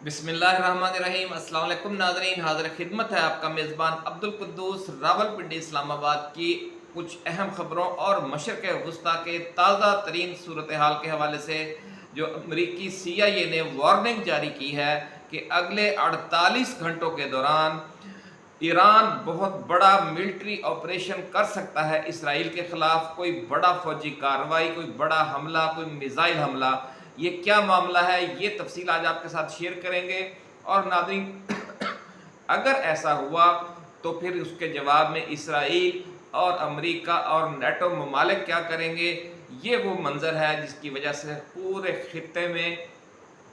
बिस्मिल्लाहिर्रहमानिर्रहीम। अस्सलाम वालेकुम नाज़रीन, हाज़िर खिदमत है आपका मेज़बान अब्दुल कुद्दूस रावलपिंडी इस्लामाबाद की कुछ अहम ख़बरों और मशरिक़ वुस्ता के ताज़ा तरीन सूरत हाल के हवाले से। जो अमरीकी CIA ने वार्निंग जारी की है कि अगले 48 घंटों के दौरान ईरान बहुत बड़ा मिलिट्री ऑपरेशन कर सकता है इसराइल के ख़िलाफ़। कोई बड़ा फ़ौजी कार्रवाई, कोई बड़ा हमला, कोई मिज़ाइल हमला। ये क्या मामला है, ये तफसील आज आपके साथ शेयर करेंगे। और नाज़रीन, अगर ऐसा हुआ तो फिर उसके जवाब में इसराइल और अमेरिका और नेटो ममालिक क्या करेंगे। ये वो मंज़र है जिसकी वजह से पूरे खित्ते में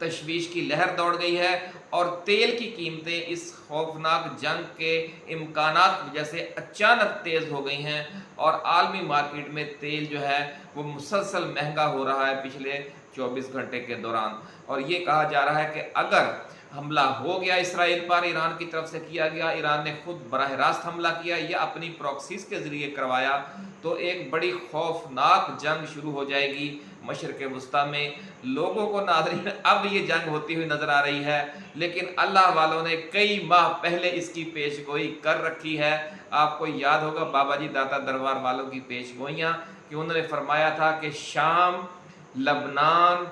तशवीश की लहर दौड़ गई है और तेल की कीमतें इस खौफनाक जंग के इम्कानात की वजह से अचानक तेज़ हो गई हैं और आलमी मार्केट में तेल जो है वो मुसलसल महंगा हो रहा है पिछले 24 घंटे के दौरान। और ये कहा जा रहा है कि अगर हमला हो गया इसराइल पर, ईरान की तरफ से किया गया, ईरान ने खुद बराह रास्त हमला किया या अपनी प्रॉक्सीज के ज़रिए करवाया, तो एक बड़ी खौफनाक जंग शुरू हो जाएगी मशरिक़ वुस्ता में। लोगों को नाज़रीन अब ये जंग होती हुई नज़र आ रही है, लेकिन अल्लाह वालों ने कई माह पहले इसकी पेशगोई कर रखी है। आपको याद होगा बाबा जी दाता दरबार वालों की पेशगोइयाँ, कि उन्होंने फरमाया था कि शाम, लबनान,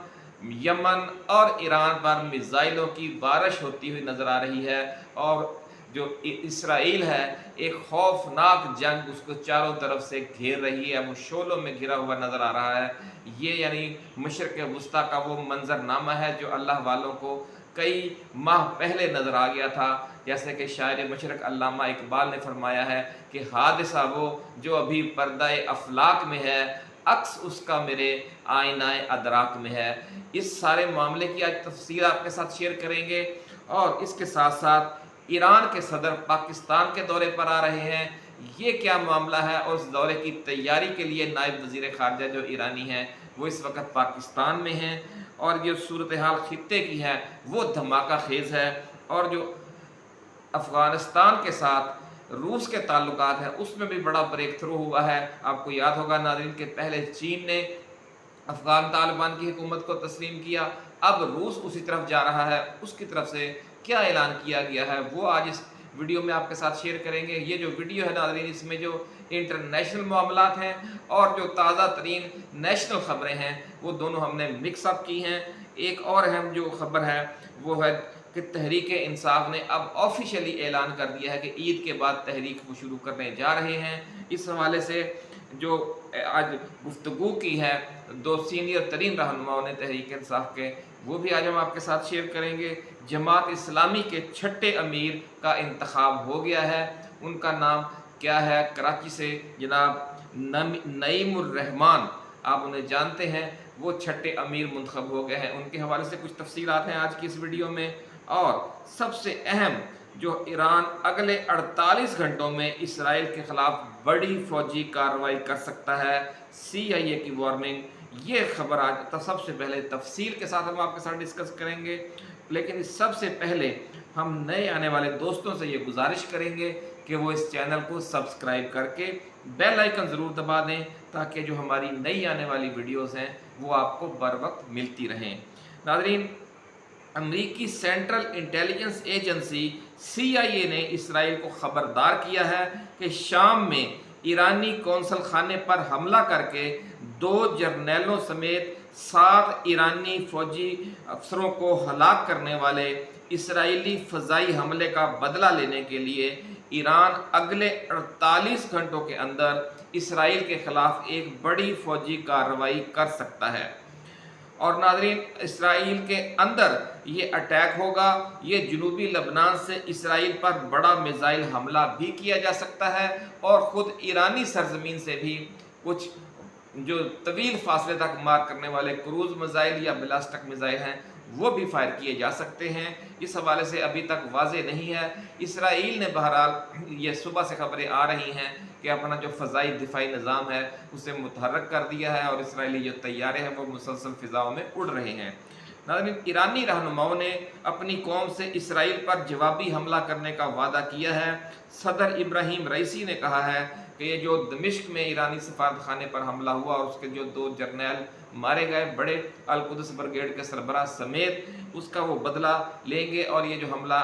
यमन और ईरान पर मिज़ाइलों की बारिश होती हुई नज़र आ रही है। और जो इसराइल है, एक खौफनाक जंग उसको चारों तरफ से घेर रही है, वो शोलों में घिरा हुआ नज़र आ रहा है। ये यानी मशरिक़ वुस्ता का वो मंजरनामा है जो अल्लाह वालों को कई माह पहले नज़र आ गया था। जैसे कि शायर मशरक़ अल्लामा इकबाल ने फरमाया है कि हादिसा वो जो अभी पर्दाए अफलाक में है, अक्स उसका मेरे आईनाए अदराक में है। इस सारे मामले की आज तफसील आपके साथ शेयर करेंगे। और इसके साथ साथ ईरान के सदर पाकिस्तान के दौरे पर आ रहे हैं, ये क्या मामला है। और उस दौरे की तैयारी के लिए नायब वज़ीर ख़ारजा जो ईरानी हैं वो इस वक्त पाकिस्तान में हैं। और जो सूरत हाल खित्ते की है वो धमाका खेज़ है। और जो अफ़गानिस्तान के साथ रूस के ताल्लुकात हैं उसमें भी बड़ा ब्रेक थ्रू हुआ है। आपको याद होगा नाज़रीन के पहले चीन ने अफ़गान तालिबान की हुकूमत को तस्लीम किया, अब रूस उसी तरफ जा रहा है। उसकी तरफ से क्या ऐलान किया गया है वो आज इस वीडियो में आपके साथ शेयर करेंगे। ये जो वीडियो है नाज़रीन, इसमें जो इंटरनेशनल मामलात हैं और जो ताज़ा तरीन नेशनल ख़बरें हैं वो दोनों हमने मिक्सअप की हैं। एक और अहम जो ख़बर है वो है कि तहरीक इंसाफ ने अब ऑफिशियली ऐलान कर दिया है कि ईद के बाद तहरीक वो शुरू करने जा रहे हैं। इस हवाले से जो आज गुफ्तगू की है दो सीनियर तरीन रहनुमाओं ने तहरीक इंसाफ के, वो भी आज हम आपके साथ शेयर करेंगे। जमात इस्लामी के छठे अमीर का इंतखाब हो गया है। उनका नाम क्या है? कराची से जनाब नईमुर रहमान, आप उन्हें जानते हैं, वो छठे अमीर मुंतखब हो गए हैं। उनके हवाले से कुछ तफसीलात हैं आज की इस वीडियो में। और सबसे अहम, जो ईरान अगले 48 घंटों में इसराइल के ख़िलाफ़ बड़ी फ़ौजी कार्रवाई कर सकता है, CIA की वार्निंग। ये ख़बर आज तो सबसे पहले तफसील के साथ हम आपके साथ डिस्कस करेंगे। लेकिन इस सबसे पहले हम नए आने वाले दोस्तों से ये गुजारिश करेंगे कि वो इस चैनल को सब्सक्राइब करके बेल आइकन ज़रूर दबा दें, ताकि जो हमारी नई आने वाली वीडियोस हैं वो आपको बर वक्त मिलती रहें। नाज़रीन, अमरीकी सेंट्रल इंटेलिजेंस एजेंसी CIA ने इसराइल को ख़बरदार किया है कि शाम में ईरानी कौंसल खाने पर हमला करके 2 जर्नैलों समेत 7 ईरानी फ़ौजी अफसरों को हलाक करने वाले इसराइली फ़ज़ाई हमले का बदला लेने के लिए ईरान अगले 48 घंटों के अंदर इसराइल के ख़िलाफ़ एक बड़ी फ़ौजी कार्रवाई कर सकता है। और नाज़रीन, इसराइल के अंदर ये अटैक होगा, ये जनूबी लबनान से इसराइल पर बड़ा मिज़ाइल हमला भी किया जा सकता है और ख़ुद ईरानी सरज़मीन से भी कुछ जो तवील फासले तक मार करने वाले क्रूज़ मिज़ाइल या बैलिस्टिक मिज़ाइल हैं वो भी फायर किए जा सकते हैं। इस हवाले से अभी तक वाज़ेह नहीं है। इसराइल ने बहरहाल ये सुबह से खबरें आ रही हैं कि अपना जो फ़ज़ाई दिफाई निज़ाम है उसे मुतहर्रिक कर दिया है और इसराइली जो तैयारे हैं वो मुसलसल फ़िज़ाओं में उड़ रहे हैं। नाज़रीन, ईरानी रहनुमाओं ने अपनी कौम से इसराइल पर जवाबी हमला करने का वादा किया है। सदर इब्राहिम रईसी ने कहा है कि ये जो दमिश्क में ईरानी सफारत खाने पर हमला हुआ और उसके जो 2 जर्नैल मारे गए, बड़े अल-कुद्स ब्रिगेड के सरबराह समेत, उसका वो बदला लेंगे और ये जो हमला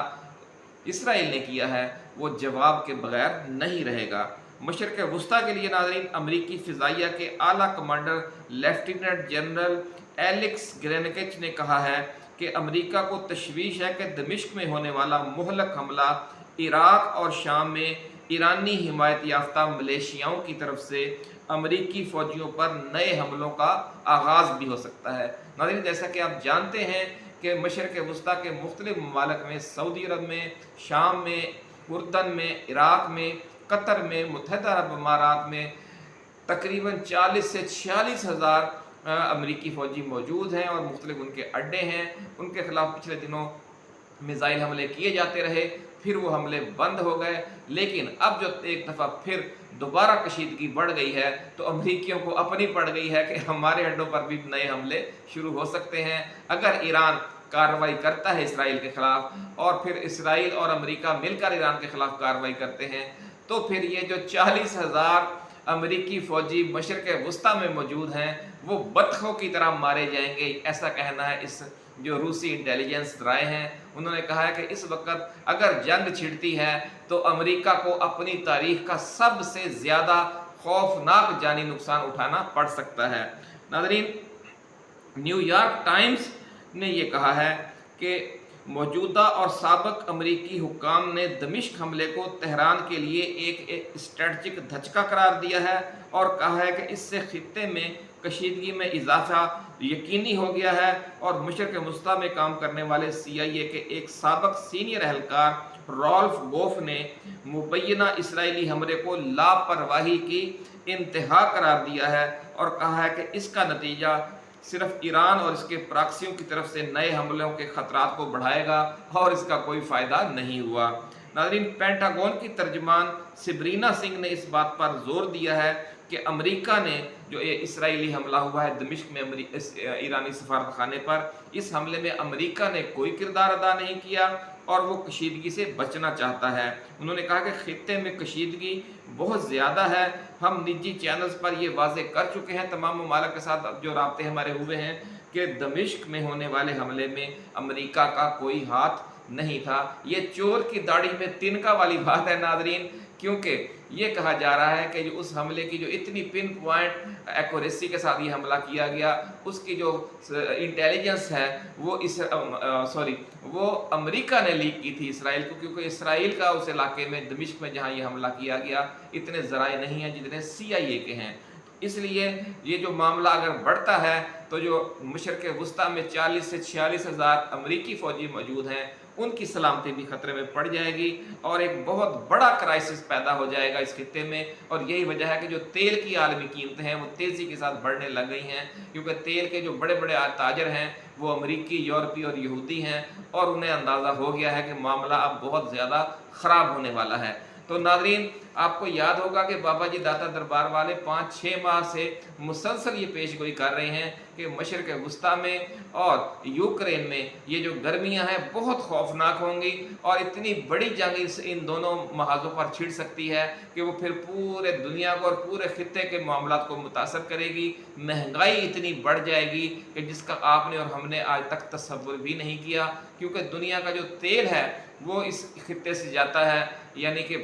इसराइल ने किया है वो जवाब के बगैर नहीं रहेगा। मशरिक़ वुस्ता के लिए नाज़रीन, अमरीकी फ़िज़ाइया के आला कमांडर लेफ्टिनेंट जनरल एलेक्स ग्रेनकेच ने कहा है कि अमरीका को तशवीश है कि दमिश्क में होने वाला मुहलक हमला इराक़ और शाम में ईरानी हिमायत याफ्ता मलेशियाओं की तरफ से अमरीकी फ़ौजियों पर नए हमलों का आगाज़ भी हो सकता है। नाज़रीन, जैसा कि आप जानते हैं कि मशरिक़ वुस्ता के मुख्तलिफ़ ममालिक में, सऊदी अरब में, शाम में, उर्दन में, इराक़ में, कतर में, मुत्तहिदा अरब अमारात में तकरीबन 40 से 46 हज़ार अमरीकी फ़ौजी मौजूद हैं और मुख्तलिफ उनके अड्डे हैं। उनके ख़िलाफ़ पिछले दिनों मिज़ाइल हमले किए जाते रहे, फिर वो हमले बंद हो गए, लेकिन अब जो एक दफ़ा फिर दोबारा कशीदगी बढ़ गई है तो अमरीकियों को अपनी पड़ गई है कि हमारे अड्डों पर भी नए हमले शुरू हो सकते हैं। अगर ईरान कार्रवाई करता है इसराइल के ख़िलाफ़ और फिर इसराइल और अमेरिका मिलकर ईरान के ख़िलाफ़ कार्रवाई करते हैं तो फिर ये जो 40,000 अमरीकी फ़ौजी मशरिक़ वुस्ता में मौजूद हैं वो बतखों की तरह मारे जाएंगे, ऐसा कहना है इस जो रूसी इंटेलिजेंस राय हैं। उन्होंने कहा है कि इस वक्त अगर जंग छिड़ती है तो अमेरिका को अपनी तारीख का सबसे ज़्यादा खौफनाक जानी नुकसान उठाना पड़ सकता है। नाज़रीन, न्यूयॉर्क टाइम्स ने ये कहा है कि मौजूदा और साबिक़ अमरीकी हुक्काम ने दमिश्क हमले को तेहरान के लिए एक स्ट्रेटजिक धचका करार दिया है और कहा है कि इससे खित्ते में कशीदगी में इजाफा यकीनी हो गया है और मशरिक़ वुस्ता में काम करने वाले CIA के एक साबिक़ सीनियर एहलकार रॉल्फ गोफ ने मुबैना इसराइली हमले को लापरवाही की इंतहा करार दिया है और कहा है कि इसका नतीजा सिर्फ ईरान और इसके प्रॉक्सियों की तरफ से नए हमलों के खतरात को बढ़ाएगा और इसका कोई फ़ायदा नहीं हुआ। नाज़रीन, पेंटागन की तर्जमान सिब्रीना सिंह ने इस बात पर जोर दिया है कि अमेरिका ने जो ये इसराइली हमला हुआ है दमिश्क में ईरानी सफारत खाने पर, इस हमले में अमेरिका ने कोई किरदार अदा नहीं किया और वो कशीदगी से बचना चाहता है। उन्होंने कहा कि खित्ते में कशीदगी बहुत ज़्यादा है। हम निजी चैनल्स पर ये वाज़े कर चुके हैं तमाम ममालिक के साथ जो राब्ते हमारे हुए हैं कि दमिश्क में होने वाले हमले में अमेरिका का कोई हाथ नहीं था। ये चोर की दाढ़ी में तिनका वाली बात है नाज़रीन, क्योंकि ये कहा जा रहा है कि जो उस हमले की जो इतनी पिन पॉइंट एक्यूरेसी के साथ ये हमला किया गया, उसकी जो इंटेलिजेंस है वो अमेरिका ने लीक की थी इसराइल को, क्योंकि इसराइल का उस इलाके में दमिश्क में जहाँ ये हमला किया गया इतने ज़राए नहीं हैं जितने CIA के हैं। इसलिए ये जो मामला अगर बढ़ता है तो जो मशरिक़ वुस्ता में 40 से 46 हज़ार अमरीकी फ़ौजी मौजूद हैं उनकी सलामती भी खतरे में पड़ जाएगी और एक बहुत बड़ा क्राइसिस पैदा हो जाएगा इस खित्ते में। और यही वजह है कि जो तेल की आलमी कीमतें हैं वो तेज़ी के साथ बढ़ने लग गई हैं, क्योंकि तेल के जो बड़े बड़े ताजर हैं वो अमरीकी, यूरोपीय और यहूदी हैं और उन्हें अंदाज़ा हो गया है कि मामला अब बहुत ज़्यादा ख़राब होने वाला है। तो नाज़रीन, आपको याद होगा कि बाबा जी दाता दरबार वाले 5-6 माह से मुसलसल ये पेशगोई कर रहे हैं कि मशरिक़ वुस्ता में और यूक्रेन में ये जो गर्मियां हैं बहुत खौफनाक होंगी और इतनी बड़ी जंग इन दोनों महाज़ों पर छिड़ सकती है कि वो फिर पूरे दुनिया को और पूरे खित्ते के मामलात को मुतासर करेगी। महंगाई इतनी बढ़ जाएगी कि जिसका आपने और हमने आज तक तसव्वुर भी नहीं किया, क्योंकि दुनिया का जो तेल है वो इस खित्ते से जाता है, यानी कि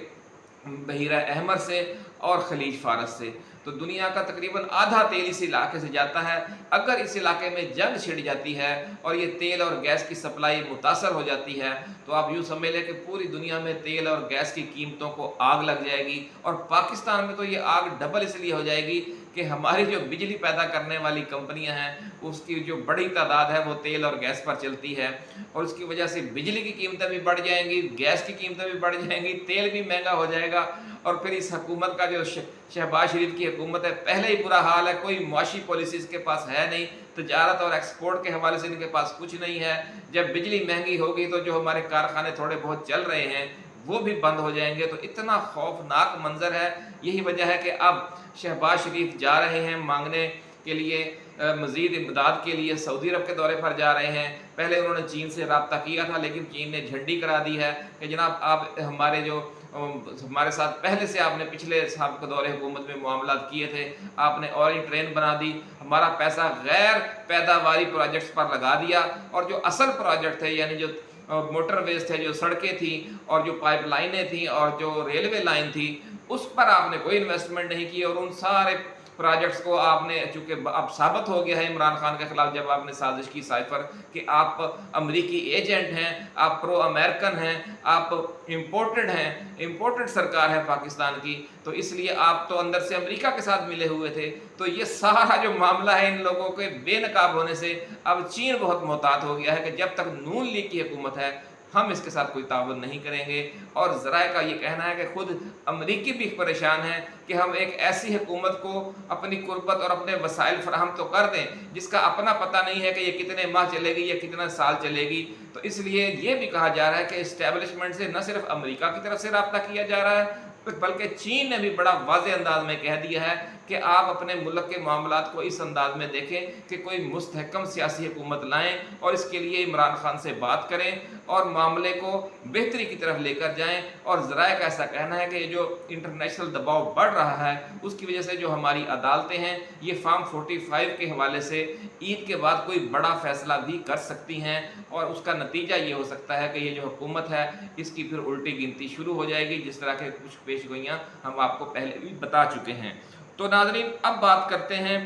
बहीरा अहमर से और खलीज फारस से। तो दुनिया का तकरीबन आधा तेल इस इलाके से जाता है। अगर इस इलाके में जंग छिड़ जाती है और ये तेल और गैस की सप्लाई मुतासर हो जाती है तो आप यूँ समझ लें कि पूरी दुनिया में तेल और गैस की कीमतों को आग लग जाएगी। और पाकिस्तान में तो ये आग डबल इसलिए हो जाएगी कि हमारी जो बिजली पैदा करने वाली कंपनियां हैं उसकी जो बड़ी तादाद है वो तेल और गैस पर चलती है और उसकी वजह से बिजली की कीमतें भी बढ़ जाएंगी, गैस की कीमतें भी बढ़ जाएंगी, तेल भी महंगा हो जाएगा। और फिर इस हुकूमत का जो शहबाज शरीफ की हुकूमत है, पहले ही बुरा हाल है, कोई मुआशी पॉलिसी इसके पास है नहीं, तजारत और एक्सपोर्ट के हवाले से इनके पास कुछ नहीं है। जब बिजली महंगी होगी तो जो हमारे कारखाने थोड़े बहुत चल रहे हैं वो भी बंद हो जाएंगे। तो इतना खौफनाक मंजर है। यही वजह है कि अब शहबाज शरीफ जा रहे हैं मांगने के लिए मज़ीद इमदाद के लिए सऊदी अरब के दौरे पर जा रहे हैं। पहले उन्होंने चीन से रब्ता किया था, लेकिन चीन ने झंडी करा दी है कि जनाब आप हमारे साथ पहले से आपने पिछले साल के दौरे हुकूमत में मामलात किए थे, आपने और ही ट्रेन बना दी, हमारा पैसा गैर पैदावारी प्रोजेक्ट्स पर लगा दिया, और जो असल प्रोजेक्ट थे यानी जो मोटरवेज थे, जो सड़कें थी और जो पाइपलाइनें थी और जो रेलवे लाइन थी, उस पर आपने कोई इन्वेस्टमेंट नहीं की। और उन सारे प्रोजेक्ट्स को आपने, चूँकि अब साबित हो गया है इमरान खान के खिलाफ जब आपने साजिश की साइफर कि आप अमरीकी एजेंट हैं, आप प्रो अमेरिकन हैं, आप इम्पोर्टेड सरकार है पाकिस्तान की, तो इसलिए आप तो अंदर से अमेरिका के साथ मिले हुए थे। तो ये सारा जो मामला है इन लोगों के बेनकाब होने से अब चीन बहुत मोहतात हो गया है कि जब तक नून लीग की हुकूमत है हम इसके साथ कोई ताउन नहीं करेंगे। और ज़राए का ये कहना है कि खुद अमरीकी भी परेशान है कि हम एक ऐसी हुकूमत को अपनी कुर्बत और अपने वसाइल फराहम तो कर दें जिसका अपना पता नहीं है कि ये कितने माह चलेगी या कितना साल चलेगी। तो इसलिए ये भी कहा जा रहा है कि इस्टेब्लिशमेंट से न सिर्फ अमरीका की तरफ से रब्ता किया जा रहा है, बल्कि चीन ने भी बड़ा वाज़ेह अंदाज में कह दिया है कि आप अपने मुल्क के मामलात को इस अंदाज में देखें कि कोई मुस्तहकम सियासी हुकूमत लाएं और इसके लिए इमरान खान से बात करें और मामले को बेहतरी की तरफ लेकर जाएं। और ज़राए का ऐसा कहना है कि ये जो इंटरनेशनल दबाव बढ़ रहा है उसकी वजह से जो हमारी अदालतें हैं ये फार्म 45 के हवाले से ईद के बाद कोई बड़ा फैसला भी कर सकती हैं, और उसका नतीजा ये हो सकता है कि ये जो हुकूमत है इसकी फिर उल्टी गिनती शुरू हो जाएगी, जिस तरह के कुछ पेशगोइयाँ हम आपको पहले भी बता चुके हैं। तो नाज़रीन, अब बात करते हैं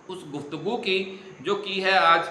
उस गुफ्तगू की जो की है आज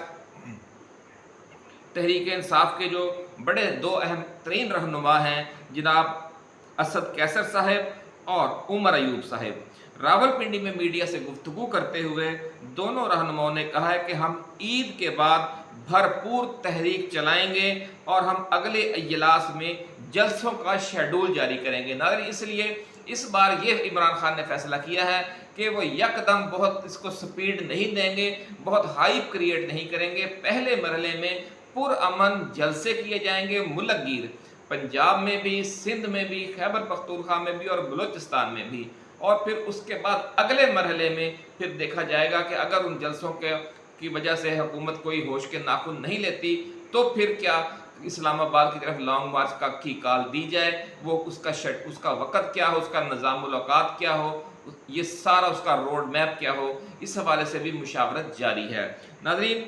तहरीक इंसाफ के जो बड़े दो अहम तरीन रहनुमा हैं, जनाब असद कैसर साहब और उमर अयूब साहब। रावलपिंडी में मीडिया से गुफ्तगू करते हुए दोनों रहनुमाओं ने कहा है कि हम ईद के बाद भरपूर तहरीक चलाएंगे और हम अगले इजलास में जलसों का शेड्यूल जारी करेंगे। नाज़रीन, इसलिए इस बार ये इमरान खान ने फैसला किया है कि वो यकदम बहुत इसको स्पीड नहीं देंगे, बहुत हाइप क्रिएट नहीं करेंगे। पहले मरहले में पुरअमन जलसे किए जाएंगे मुल्क गिर, पंजाब में भी, सिंध में भी, खैबर पख्तूनख्वा में भी और बलूचिस्तान में भी। और फिर उसके बाद अगले मरहले में फिर देखा जाएगा कि अगर उन जलसों की वजह से हुकूमत कोई होश के नाखून नहीं लेती तो फिर क्या इस्लामाबाद की तरफ लॉन्ग मार्च की कॉल दी जाए, वो उसका वक़्त क्या हो, उसका निज़ामुल औक़ात क्या हो, ये सारा उसका रोड मैप क्या हो, इस हवाले से भी मुशावरत जारी है। नाज़रीन,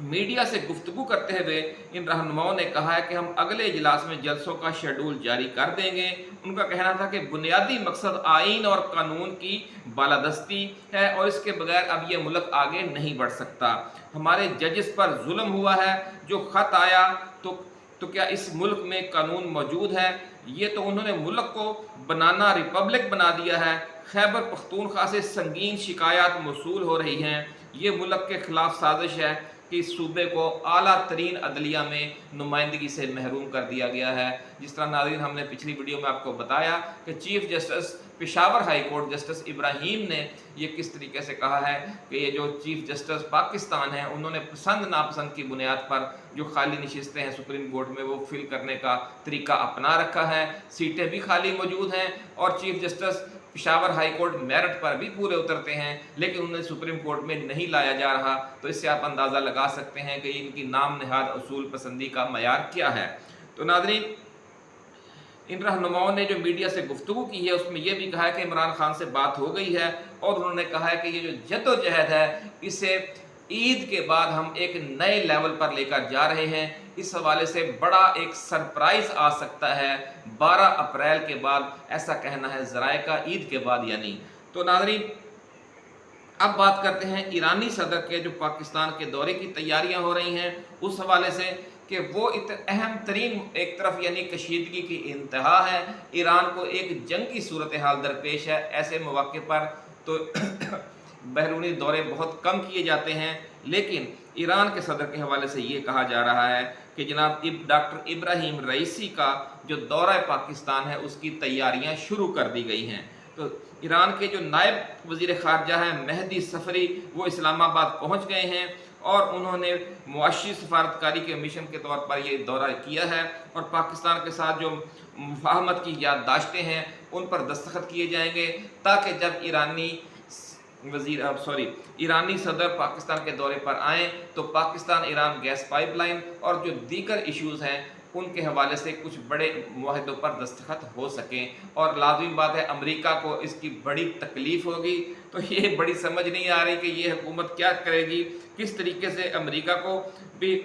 मीडिया से गुफ्तगू करते हुए इन रहनुमाओं ने कहा है कि हम अगले इजलास में जलसों का शेड्यूल जारी कर देंगे। उनका कहना था कि बुनियादी मकसद आइन और कानून की बालादस्ती है और इसके बगैर अब ये मुल्क आगे नहीं बढ़ सकता। हमारे जजेस पर जुल्म हुआ है, जो ख़त आया तो क्या इस मुल्क में कानून मौजूद है? ये तो उन्होंने मुल्क को बनाना रिपब्लिक बना दिया है। खैबर पख्तूनख्वा से संगीन शिकायत मौसूल हो रही हैं। ये मुल्क के खिलाफ साजिश है कि इस सूबे को आला तरीन अदलिया में नुमाइंदगी से महरूम कर दिया गया है। जिस तरह नाज़रीन हमने पिछली वीडियो में आपको बताया कि chief justice Peshawar high court justice Ibrahim ने ये किस तरीके से कहा है कि ये जो चीफ जस्टिस पाकिस्तान है उन्होंने पसंद नापसंद की बुनियाद पर जो खाली नशिस्तें हैं सुप्रीम कोर्ट में वो फिल करने का तरीका अपना रखा है। सीटें भी खाली मौजूद हैं और chief justice Peshawar high court merit पर भी पूरे उतरते हैं, लेकिन उन्हें सुप्रीम कोर्ट में नहीं लाया जा रहा। तो इससे आप अंदाज़ा लगा सकते हैं कि इनकी नाम नहाद असूल पसंदी का मयार क्या है। तो नाज़रीन, इन रहनुमाओं ने जो मीडिया से गुफ्तगू की है उसमें यह भी कहा है कि इमरान खान से बात हो गई है और उन्होंने कहा है कि ये जो जद्दोजहद है इसे ईद के बाद हम एक नए लेवल पर लेकर जा रहे हैं। इस हवाले से बड़ा एक सरप्राइज आ सकता है 12 अप्रैल के बाद, ऐसा कहना है ज़राए का, ईद के बाद यानी। तो नाज़रीन, अब बात करते हैं ईरानी सदर के जो पाकिस्तान के दौरे की तैयारियां हो रही हैं उस हवाले से कि वो अहम तरीन एक तरफ यानी कशीदगी की इंतहा है, ईरान को एक जंगी सूरत हाल दरपेश है। ऐसे मौके पर तो बैरूनी दौरे बहुत कम किए जाते हैं, लेकिन ईरान के सदर के हवाले से ये कहा जा रहा है कि जनाब डॉक्टर इब्राहिम रईसी का जो दौरा पाकिस्तान है उसकी तैयारियां शुरू कर दी गई हैं। तो ईरान के जो नायब वज़ीर ख़ारजा हैं मेहदी सफ़री, वो इस्लामाबाद पहुंच गए हैं और उन्होंने मुआशी सफारतकारी के मिशन के तौर पर ये दौरा किया है और पाकिस्तान के साथ जो मुफाहमत की याददाश्तें हैं उन पर दस्तखत किए जाएंगे ताकि जब ईरानी ईरानी सदर पाकिस्तान के दौरे पर आएँ तो पाकिस्तान ईरान गैस पाइपलाइन और जो दीगर इश्यूज़ हैं उनके हवाले से कुछ बड़े मुआहदों पर दस्तखत हो सकें। और लाज़मी बात है अमेरिका को इसकी बड़ी तकलीफ़ होगी। तो ये बड़ी समझ नहीं आ रही कि ये हुकूमत क्या करेगी, किस तरीके से अमेरिका को भी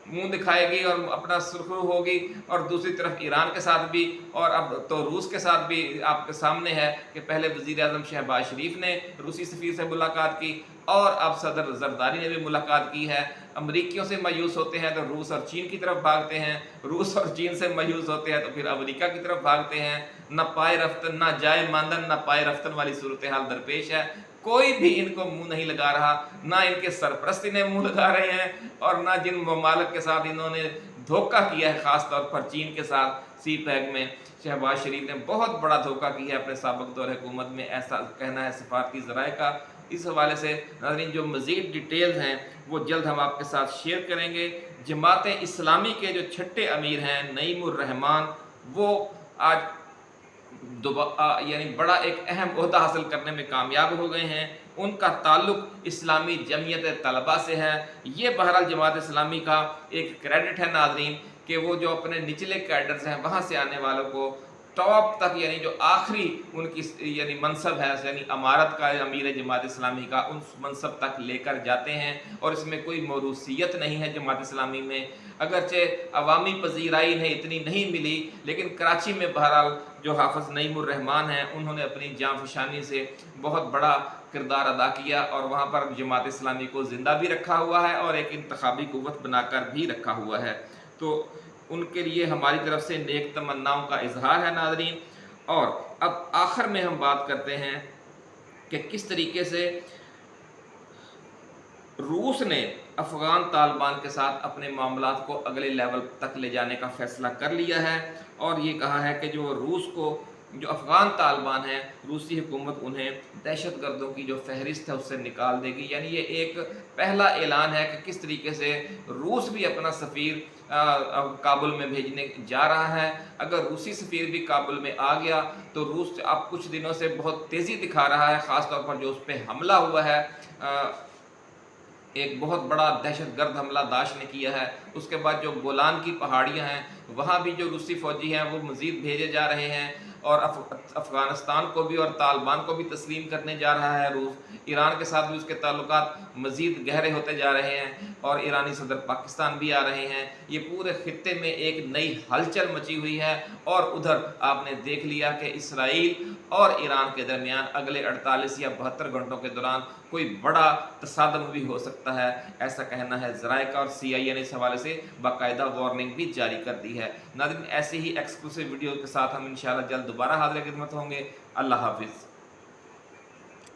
मुंह दिखाएगी और अपना सुरखरू होगी, और दूसरी तरफ ईरान के साथ भी, और अब तो रूस के साथ भी आपके सामने है कि पहले वज़ीर आज़म शहबाज शरीफ ने रूसी सफ़ीर से मुलाकात की और अब सदर ज़रदारी ने भी मुलाकात की है। अमरीकियों से मायूस होते हैं तो रूस और चीन की तरफ भागते हैं, रूस और चीन से मायूस होते हैं तो फिर अमेरिका की तरफ भागते हैं। न पाए रफ्तन, न जाए मानदन, न पाए रफ्तन वाली सूरत हाल दरपेश है। कोई भी इनको मुंह नहीं लगा रहा, ना इनके सरपरस्त इन्हें मुंह लगा रहे हैं, और ना जिन ममालिक के साथ इन्होंने धोखा किया है, ख़ास तौर पर चीन के साथ सी पैक में शहबाज शरीफ ने बहुत बड़ा धोखा किया है अपने साबिक़ दौर हुकूमत में, ऐसा कहना है सफारती ज़राए का। इस हवाले से नाज़रीन जो मज़ीद डिटेल्स हैं वो जल्द हम आपके साथ शेयर करेंगे। जमात इस्लामी के जो छठे अमीर हैं नईमुर रहमान, वो आज यानी बड़ा एक अहम ओहदा हासिल करने में कामयाब हो गए हैं। उनका ताल्लुक़ इस्लामी जमीयत तलबा से है। ये बहरहाल जमात इस्लामी का एक क्रेडिट है नाज़रीन कि वो जो अपने निचले कैडर्स हैं वहाँ से आने वालों को टॉप तक, यानी जो आखिरी उनकी यानी मनसब है, यानी अमारत का, अमीर जमात इस्लामी का, उन मनसब तक लेकर जाते हैं। और इसमें कोई मौरूसियत नहीं है जमात इस्लामी में, अगरचे अवामी पजीराई इन्हें इतनी नहीं मिली, लेकिन कराची में बहरहाल जो हाफ़िज़ नईमुर रहमान हैं उन्होंने अपनी जाँफशानी से बहुत बड़ा किरदार अदा किया और वहाँ पर जमात इस्लामी को ज़िंदा भी रखा हुआ है और एक इंतखाबी क़ुव्वत बनाकर भी रखा हुआ है। तो उनके लिए हमारी तरफ से नेक तमन्नाओं का इजहार है नाज़रीन। और अब आखिर में हम बात करते हैं कि किस तरीके से रूस ने अफ़गान तालिबान के साथ अपने मामलात को अगले लेवल तक ले जाने का फ़ैसला कर लिया है, और ये कहा है कि जो रूस को, जो अफ़गान तालिबान है, रूसी हुकूमत उन्हें दहशतगर्दों की जो फहरिस्त है उससे निकाल देगी। यानी ये एक पहला ऐलान है कि किस तरीके से रूस भी अपना सफ़ीर काबुल में भेजने जा रहा है। अगर रूसी सफ़ीर भी काबुल में आ गया तो रूस अब कुछ दिनों से बहुत तेज़ी दिखा रहा है, ख़ास तौर पर जो उस पर हमला हुआ है, एक बहुत बड़ा दहशतगर्द हमला दाश ने किया है। उसके बाद जो गोलान की पहाड़ियाँ हैं वहाँ भी जो रूसी फ़ौजी हैं वो मज़ीद भेजे जा रहे हैं, और अफ़गानिस्तान को भी और तालिबान को भी तस्लीम करने जा रहा है रूस। ईरान के साथ भी उसके ताल्लुकात मज़ीद गहरे होते जा रहे हैं, और ईरानी सदर पाकिस्तान भी आ रहे हैं। ये पूरे खित्ते में एक नई हलचल मची हुई है। और उधर आपने देख लिया कि इसराइल और ईरान के दरमियान अगले 48 या 72 घंटों के दौरान कोई बड़ा तसादम भी हो सकता है, ऐसा कहना है ज़राए का। और CIA ने इस हवाले से बाकायदा वार्निंग भी जारी कर दी है। नाज़रीन ऐसे ही एक्सक्लूसिव वीडियो के साथ हम इंशाअल्लाह जल्द दोबारा हाज़िर खिदमत होंगे। अल्लाह हाफ़िज़।